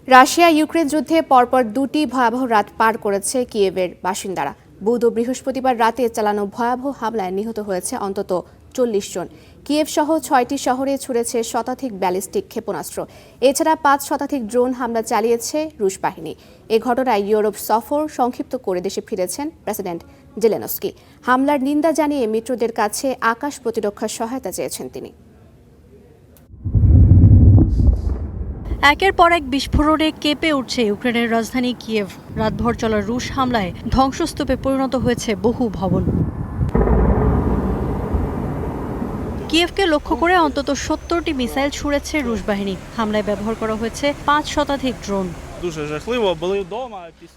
Russia Ukraine যুদ্ধে পরপর দুটি ভয়াবহ রাত পার করেছে কিয়েভের বাসিন্দারা। বুধ ও বৃহস্পতিবার রাতে চালানো ভয়াবহ হামলায় নিহত হয়েছে অন্তত ৪০ জন। কিয়েভ সহ ৬টি শহরে ছুড়েছে শতাধিক ব্যালিস্টিক ক্ষেপণাস্ত্র। এছাড়া ৫ শতাধিক ড্রোন হামলা চালিয়েছে রুশ বাহিনী। এ ঘটনায় ইউরোপ সফর সংক্ষিপ্ত করে দেশে ফিরেছেন প্রেসিডেন্ট জেলেনস্কি। হামলার নিন্দা জানিয়ে মিত্রদের কাছে আকাশ প্রতিরক্ষার সহায়তা চেয়েছেন তিনি। একের পর এক বিস্ফোরণে কেঁপে উঠছে ইউক্রেনের রাজধানী কিয়েভ। রাতভর চলা রুশ হামলায় ধ্বংসস্তূপে পরিণত হয়েছে বহু ভবন। কিয়েভকে লক্ষ্য করে অন্তত ৭০টি মিসাইল ছুড়েছে রুশ বাহিনী। হামলায় ব্যবহার করা হয়েছে ৫ শতাধিক ড্রোন।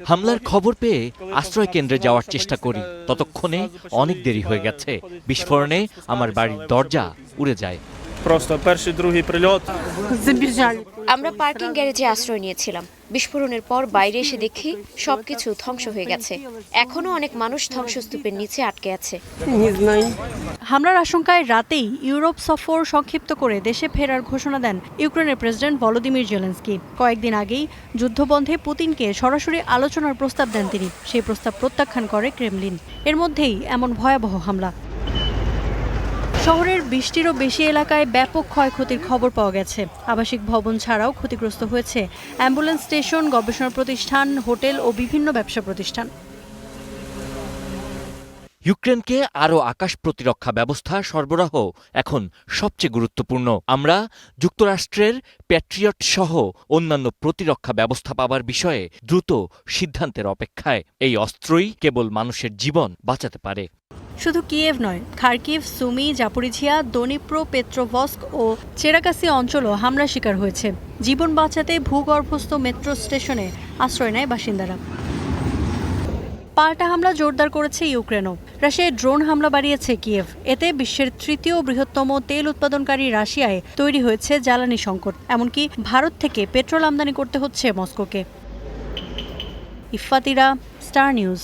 হামলার খবর পেয়ে আশ্রয় কেন্দ্রে যাওয়ার চেষ্টা করি, ততক্ষণে অনেক দেরি হয়ে গেছে। বিস্ফোরণে আমার বাড়ির দরজা উড়ে যায়। আমরা পার্কিং গ্যারেজে আশ্রয় নিয়েছিলাম। বিস্ফোরণের পর বাইরে এসে দেখি সবকিছু ধ্বংস হয়ে গেছে। এখনো অনেক মানুষ ধ্বংসস্তূপের নিচে আটকে আছে। হামলার আশঙ্কায় রাতেই ইউরোপ সফর সংক্ষিপ্ত করে দেশে ফেরার ঘোষণা দেন ইউক্রেনের প্রেসিডেন্ট ভলোদিমির জেলেনস্কি। কয়েকদিন আগেই যুদ্ধবন্ধে পুতিনকে সরাসরি আলোচনার প্রস্তাব দেন তিনি। সেই প্রস্তাব প্রত্যাখ্যান করে ক্রেমলিন। এর মধ্যেই এমন ভয়াবহ হামলা। শহরের ২০টিরও বেশি এলাকায় ব্যাপক ক্ষয়ক্ষতির খবর পাওয়া গেছে। আবাসিক ভবন ছাড়াও ক্ষতিগ্রস্ত হয়েছে অ্যাম্বুলেন্স স্টেশন, গবেষণা প্রতিষ্ঠান, হোটেল ও বিভিন্ন ব্যবসা প্রতিষ্ঠান। ইউক্রেনকে আরও আকাশ প্রতিরক্ষা ব্যবস্থা সরবরাহ এখন সবচেয়ে গুরুত্বপূর্ণ। আমরা যুক্তরাষ্ট্রের প্যাট্রিয়ট সহ অন্যান্য প্রতিরক্ষা ব্যবস্থা পাবার বিষয়ে দ্রুত সিদ্ধান্তের অপেক্ষায়। এই অস্ত্রই কেবল মানুষের জীবন বাঁচাতে পারে। শুধু কিয়েভ নয়, Kharkiv, Sumy, Zaporizhzhia, Dnipro, Petrovsk ও চেরাকাসি অঞ্চলও হামলার শিকার হয়েছে। জীবন বাঁচাতে ভূগর্ভস্থ মেট্রো স্টেশনে আশ্রয় নেয় বাসিন্দারা। পাল্টা হামলা জোরদার করেছে ইউক্রেনও। রাশিয়ায় ড্রোন হামলা বাড়িয়েছে কিয়েভ। এতে বিশ্বের তৃতীয় বৃহত্তম তেল উৎপাদনকারী রাশিয়ায় তৈরি হয়েছে জ্বালানি সংকট। এমনকি ভারত থেকে পেট্রোল আমদানি করতে হচ্ছে মস্কোকে। ইফফাতিরা, স্টার নিউজ।